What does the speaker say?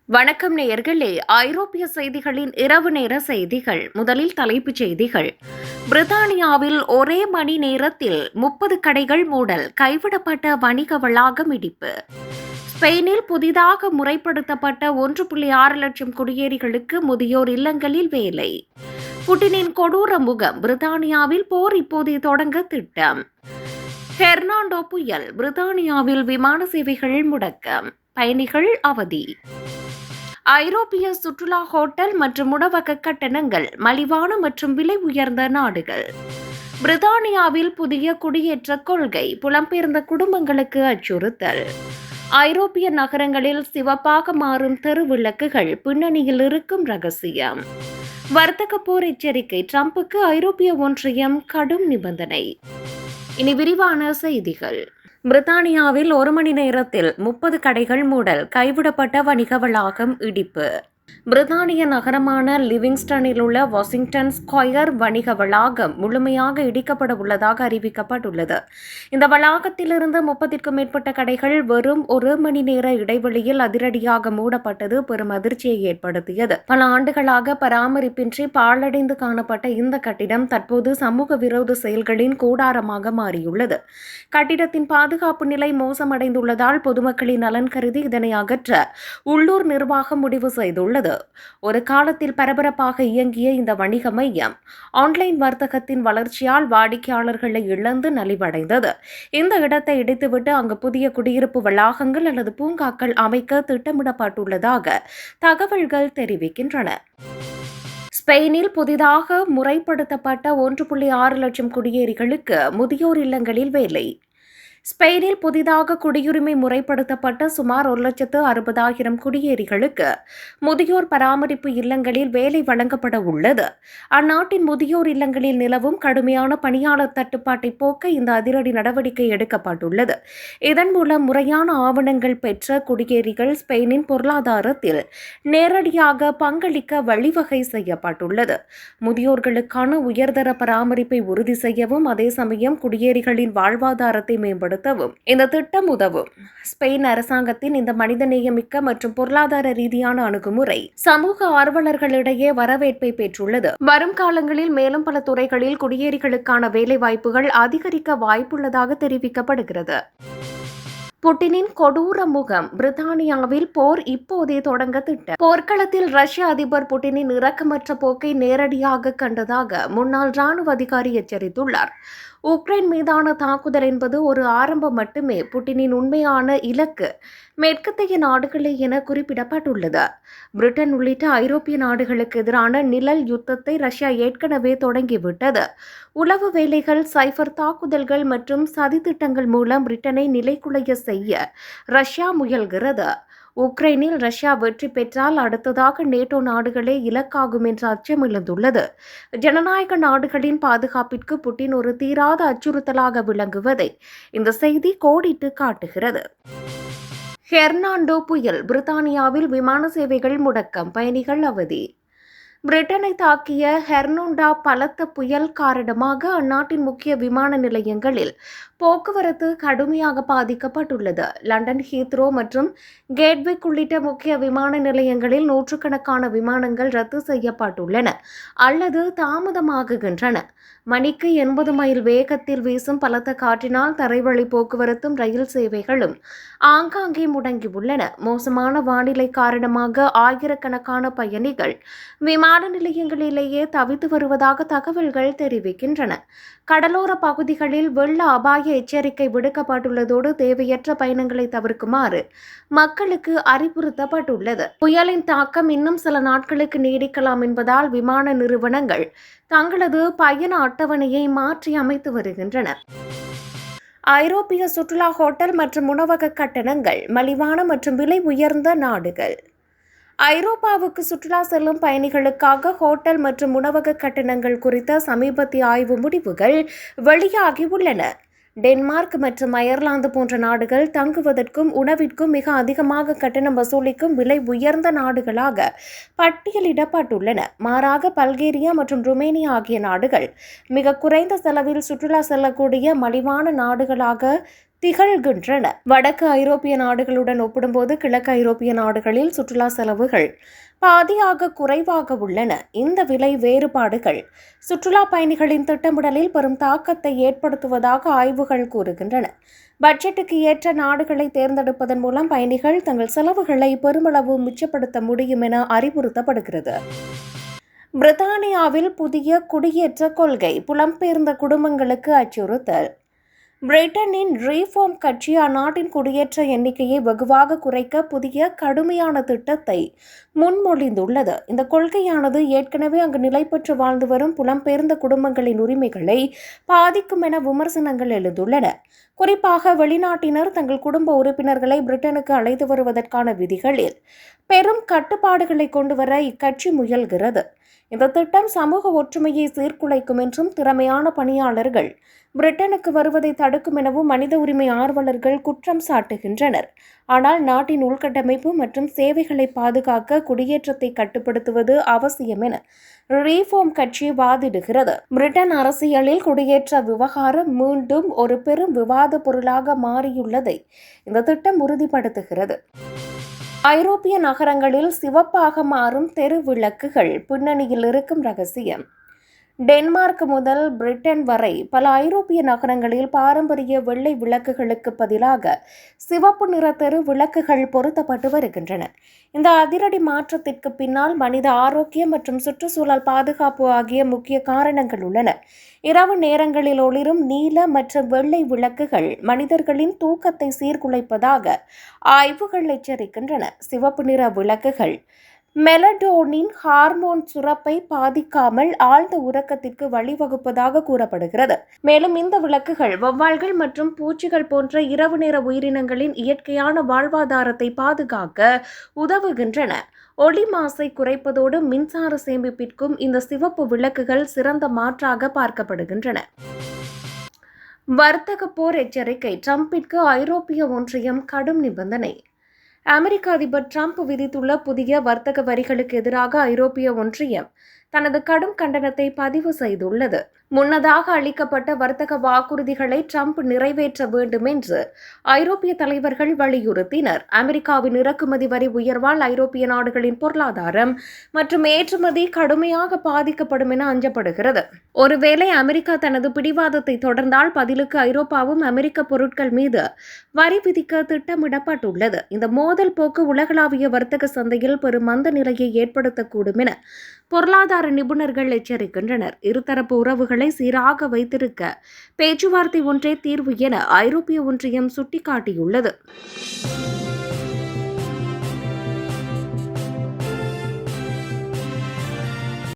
வணக்கம் நேயர்களே. ஐரோப்பிய செய்திகளின் இரவு நேர செய்திகள். முதலில் தலைப்புச் செய்திகள். பிரித்தானியாவில் ஒரே மணி நேரத்தில் 30 கடைகள் மூடல், கைவிடப்பட்ட வணிக வளாகம் இடிப்பு. ஸ்பெயினில் புதிதாக முறைப்படுத்தப்பட்ட 1.6 லட்சம் குடியேறிகளுக்கு முதியோர் இல்லங்களில் வேலை. புட்டினின் கொடூர முகம், பிரித்தானியாவில் போர் இப்போதே தொடங்க திட்டம். பெர்னாண்டோ புயல், பிரித்தானியாவில் விமான சேவைகள் முடக்கம், பயணிகள் அவதி. ஐரோப்பிய சுற்றுலா ஹோட்டல் மற்றும் உணவக கட்டணங்கள் மலிவான மற்றும் விலை உயர்ந்த நாடுகள். பிரித்தானியாவில் புதிய குடியேற்ற கொள்கை, புலம்பெயர்ந்த குடும்பங்களுக்கு அச்சுறுத்தல். ஐரோப்பிய நகரங்களில் சிவப்பாக மாறும் தெருவிளக்குகள், பின்னணியில் இருக்கும் ரகசியம். வர்த்தக போர் எச்சரிக்கை, டிரம்புக்கு ஐரோப்பிய ஒன்றியம் கடும் நிபந்தனை. இனி விரிவான செய்திகள். பிரித்தானியாவில் ஒரு மணி நேரத்தில் 30 கடைகள் மூடல், கைவிடப்பட்ட வணிக வளாகம் இடிப்பு. பிரித்தானிய நகரமான லிவிங்ஸ்டனில் உள்ள வாஷிங்டன் ஸ்கொயர் வணிக வளாகம் முழுமையாக இடிக்கப்பட உள்ளதாக அறிவிக்கப்பட்டுள்ளது. இந்த வளாகத்திலிருந்து 30க்கும் மேற்பட்ட கடைகள் வெறும் ஒரு மணி நேர இடைவெளியில் அதிரடியாக மூடப்பட்டது பெரும் அதிர்ச்சியை ஏற்படுத்தியது. பல ஆண்டுகளாக பராமரிப்பின்றி பாழடைந்து காணப்பட்ட இந்த கட்டிடம் தற்போது சமூக விரோத செயல்களின் கூடாரமாக மாறியுள்ளது. கட்டிடத்தின் பாதுகாப்பு நிலை மோசமடைந்துள்ளதால் பொதுமக்களின் நலன் கருதி இதனை அகற்ற உள்ளூர் நிர்வாகம் முடிவு செய்துள்ளது. ஒரு காலத்தில் பரபரப்பாக இயங்கிய இந்த வணிக மையம் ஆன்லைன் வர்த்தகத்தின் வளர்ச்சியால் வாடிக்கையாளர்களை இழந்து நலிவடைந்தது. இந்த இடத்தை இடித்துவிட்டு அங்கு புதிய குடியிருப்பு வளாகங்கள் அல்லது பூங்காக்கள் அமைக்க திட்டமிடப்பட்டுள்ளதாக தகவல்கள் தெரிவிக்கின்றன. ஸ்பெயினில் புதிதாக முறைப்படுத்தப்பட்ட 1.6 லட்சம் குடியேறிகளுக்கு முதியோர் இல்லங்களில் வேலை. ஸ்பெயினில் புதிதாக குடியுரிமை முறைப்படுத்தப்பட்ட சுமார் 1,60,000 குடியேறிகளுக்கு முதியோர் பராமரிப்பு இல்லங்களில் வேலை வழங்கப்பட உள்ளது. அந்நாட்டின் முதியோர் இல்லங்களில் நிலவும் கடுமையான பணியாளர் தட்டுப்பாட்டை போக்க இந்த அதிரடி நடவடிக்கை எடுக்கப்பட்டுள்ளது. இதன் மூலம் முறையான ஆவணங்கள் பெற்ற குடியேறிகள் ஸ்பெயினின் பொருளாதாரத்தில் நேரடியாக பங்களிக்க வழிவகை செய்யப்பட்டுள்ளது. முதியோர்களுக்கான உயர்தர பராமரிப்பை உறுதி செய்யவும் அதே சமயம் குடியேறிகளின் வாழ்வாதாரத்தை மேம்படுத்த இந்த திட்டம் உதவும். ஸ்பெயின் அரசாங்கத்தின் இந்த மனிதநேயமிக்க மற்றும் பொருளாதார ரீதியான அணுகுமுறை சமூக ஆர்வலர்களிடையே வரவேற்பை பெற்றுள்ளது. வரும் காலங்களில் மேலும் பல துறைகளில் குடியேறிகளுக்கான வேலை வாய்ப்புகள் அதிகரிக்க வாய்ப்புள்ளதாக தெரிவிக்கப்படுகிறது. புட்டினின் கொடூர முகம், பிரித்தானியாவில் போர் இப்போதே தொடங்க திட்டம். போர்க்களத்தில் ரஷ்ய அதிபர் புட்டினின் இரக்கமற்ற போக்கை நேரடியாக கண்டதாக முன்னாள் ராணுவ அதிகாரி எச்சரித்துள்ளார். உக்ரைன் மீதான தாக்குதல் என்பது ஒரு ஆரம்பம் மட்டுமே. புட்டினின் உண்மையான இலக்கு மேற்கத்திய நாடுகளே என குறிப்பிடப்பட்டுள்ளது. பிரிட்டன் உள்ளிட்ட ஐரோப்பிய நாடுகளுக்கு எதிரான நிழல் யுத்தத்தை ரஷ்யா ஏற்கனவே தொடங்கிவிட்டது. உளவு வேலைகள், சைபர் தாக்குதல்கள் மற்றும் சதித்திட்டங்கள் மூலம் பிரிட்டனை நிலைகுலைய செய்ய ரஷ்யா முயல்கிறது. உக்ரைனில் ரஷ்யா வெற்றி பெற்றால் அடுத்ததாக நேட்டோ நாடுகளே இலக்காகும் என்ற அச்சம் எழுந்துள்ளது. ஜனநாயக நாடுகளின் பாதுகாப்பிற்கு புட்டின் ஒரு தீராத அச்சுறுத்தலாக விளங்குவதை இந்த செய்தி கோடிட்டு காட்டுகிறது. பெர்னாண்டோ புயல், பிரித்தானியாவில் விமான சேவைகள் முடக்கம், பயணிகள் அவதி. பிரிட்டனை தாக்கிய பெர்னாண்டோ பலத்த புயல் காரணமாக அந்நாட்டின் முக்கிய விமான நிலையங்களில் போக்குவரத்து கடுமையாக பாதிக்கப்பட்டுள்ளது. லண்டன் ஹீத்ரோ மற்றும் கேட்விக் உள்ளிட்ட முக்கிய விமான நிலையங்களில் நூற்றுக்கணக்கான விமானங்கள் ரத்து செய்யப்பட்டுள்ளன அல்லது தாமதமாகுகின்றன. மணிக்கு 80 மைல் வேகத்தில் வீசும் பலத்த காற்றினால் தரைவழி போக்குவரத்தும் ரயில் சேவைகளும் ஆங்காங்கே முடங்கியுள்ளன. மோசமான வானிலை காரணமாக ஆயிரக்கணக்கான பயணிகள் விமான நிலையங்களிலேயே தவித்து வருவதாக தகவல்கள் தெரிவிக்கின்றன. கடலோர பகுதிகளில் வெள்ள அபாய எச்சரிக்கை விடுக்கப்பட்டுள்ளதோடு தேவையற்ற பயணங்களை தவிர்க்குமாறு மக்களுக்கு அறிவுறுத்தப்பட்டுள்ளது. புயலின் தாக்கம் இன்னும் சில நாட்களுக்கு நீடிக்கலாம் என்பதால் விமான நிறுவனங்கள் தங்களது பயண அட்டவணையை மாற்றி அமைத்து வருகின்றன. ஐரோப்பிய சுற்றுலா ஹோட்டல் மற்றும் உணவக கட்டணங்கள் மலிவான மற்றும் விலை உயர்ந்த நாடுகள். ஐரோப்பாவுக்கு சுற்றுலா செல்லும் பயணிகளுக்காக ஹோட்டல் மற்றும் உணவக கட்டணங்கள் குறித்த சமீபத்திய ஆய்வு முடிவுகள் வெளியாகியுள்ளன. டென்மார்க் மற்றும் அயர்லாந்து போன்ற நாடுகள் தங்குவதற்கும் உணவிற்கும் மிக அதிகமாக கட்டணம் வசூலிக்கும் விலை உயர்ந்த நாடுகளாக பட்டியலிடப்பட்டுள்ளன. மாறாக பல்கேரியா மற்றும் ருமேனியா ஆகிய நாடுகள் மிக குறைந்த செலவில் சுற்றுலா செல்லக்கூடிய மலிவான நாடுகளாக திகழ்கின்றன. வடக்கு ஐரோப்பிய நாடுகளுடன் ஒப்பிடும்போது கிழக்கு ஐரோப்பிய நாடுகளில் சுற்றுலா செலவுகள் பாதியாக குறைவாக உள்ளன. இந்த விலை வேறுபாடுகள் சுற்றுலா பயணிகளின் திட்டமிடலில் பெரும் தாக்கத்தை ஏற்படுத்துவதாக ஆய்வுகள் கூறுகின்றன. பட்ஜெட்டுக்கு ஏற்ற நாடுகளை தேர்ந்தெடுப்பதன் மூலம் பயணிகள் தங்கள் செலவுகளை பெருமளவு மிச்சப்படுத்த முடியும் என அறிவுறுத்தப்படுகிறது. பிரித்தானியாவில் புதிய குடியேற்ற கொள்கை புலம்பெயர்ந்த குடும்பங்களுக்கு அச்சுறுத்தல். பிரிட்டனின் ரீஃபார்ம் கட்சி அந்நாட்டின் குடியேற்ற எண்ணிக்கையை வெகுவாக குறைக்க புதிய கடுமையான திட்டத்தை முன்மொழிந்துள்ளது. இந்த கொள்கையானது ஏற்கனவே அங்கு நிலை பெற்று வாழ்ந்து வரும் புலம்பெயர்ந்த குடும்பங்களின் உரிமைகளை பாதிக்கும் என விமர்சனங்கள் எழுந்துள்ளன. குறிப்பாக வெளிநாட்டினர் தங்கள் குடும்ப உறுப்பினர்களை பிரிட்டனுக்கு அழைத்து வருவதற்கான விதிகளில் பெரும் கட்டுப்பாடுகளை கொண்டுவர இக்கட்சி முயல்கிறது. இந்த திட்டம் சமூக ஒற்றுமையை சீர்குலைக்கும் என்றும் திறமையான பணியாளர்கள் பிரிட்டனுக்கு வருவதை தடுக்கும் எனவும் மனித உரிமை ஆர்வலர்கள் குற்றம் சாட்டுகின்றனர். ஆனால் நாட்டின் உள்கட்டமைப்பு மற்றும் சேவைகளை பாதுகாக்க குடியேற்றத்தை கட்டுப்படுத்துவது அவசியம் என ரீஃபார்ம் கட்சி வாதிடுகிறது. பிரிட்டன் அரசியலில் குடியேற்ற விவகாரம் மீண்டும் ஒரு பெரும் விவாத பொருளாக மாறியுள்ளதை இந்த திட்டம் உறுதிப்படுத்துகிறது. ஐரோப்பிய நகரங்களில் சிவப்பாக மாறும் தெரு விளக்குகள் பின்னணியில் இருக்கும் ரகசியம். டென்மார்க் முதல் பிரிட்டன் வரை பல ஐரோப்பிய நகரங்களில் பாரம்பரிய வெள்ளை விளக்குகளுக்கு பதிலாக சிவப்பு நிற தெரு விளக்குகள் பொருத்தப்பட்டு வருகின்றன. இந்த அதிரடி மாற்றத்திற்கு பின்னால் மனித ஆரோக்கியம் மற்றும் சுற்றுச்சூழல் பாதுகாப்பு ஆகிய முக்கிய காரணங்கள் உள்ளன. இரவு நேரங்களில் ஒளிரும் நீல மற்றும் வெள்ளை விளக்குகள் மனிதர்களின் தூக்கத்தை சீர்குலைப்பதாக ஆய்வுகள் எச்சரிக்கின்றன. சிவப்பு நிற விளக்குகள் மெலடோனின் ஹார்மோன் சுரப்பை பாதிக்காமல் ஆழ்ந்த உறக்கத்திற்கு வழிவகுப்பதாக கூறப்படுகிறது. மேலும் இந்த விளக்குகள் வௌவால்கள் மற்றும் பூச்சிகள் போன்ற இரவு நேர உயிரினங்களின் இயற்கையான வாழ்வாதாரத்தை பாதுகாக்க உதவுகின்றன. ஒளி மாசை குறைப்பதோடு மின்சார சேமிப்பிற்கும் இந்த சிவப்பு விளக்குகள் சிறந்த மாற்றாக பார்க்கப்படுகின்றன. வர்த்தக போர் எச்சரிக்கை. ட்ரம்பிற்கு ஐரோப்பிய ஒன்றியம் கடும் நிபந்தனை. அமெரிக்க அதிபர் ட்ரம்ப் விதித்துள்ள புதிய வர்த்தக வரிகளுக்கு எதிராக ஐரோப்பிய ஒன்றியம் தனது கடும் கண்டனத்தை பதிவு செய்துள்ளது. முன்னதாக அளிக்கப்பட்ட வர்த்தக வாக்குறுதிகளை ட்ரம்ப் நிறைவேற்ற வேண்டும் என்று ஐரோப்பிய தலைவர்கள் வலியுறுத்தினர். அமெரிக்காவின் இறக்குமதி வரி உயர்வால் ஐரோப்பிய நாடுகளின் பொருளாதாரம் மற்றும் ஏற்றுமதி கடுமையாக பாதிக்கப்படும் என அஞ்சப்படுகிறது. ஒருவேளை அமெரிக்கா தனது பிடிவாதத்தை தொடர்ந்தால் பதிலுக்கு ஐரோப்பாவும் அமெரிக்க பொருட்கள் மீது வரி விதிக்க திட்டமிடப்பட்டுள்ளது. இந்த மோதல் போக்கு உலகளாவிய வர்த்தக சந்தையில் பெரும் மந்த நிலையை ஏற்படுத்தக்கூடும் என பொருளாதார நிபுணர்கள் எச்சரிக்கின்றனர். இருதரப்பு உறவுகளை சீராக வைத்திருக்க பேச்சுவார்த்தை ஒன்றே தீர்வு என ஐரோப்பிய ஒன்றியம் சுட்டிக்காட்டியுள்ளது.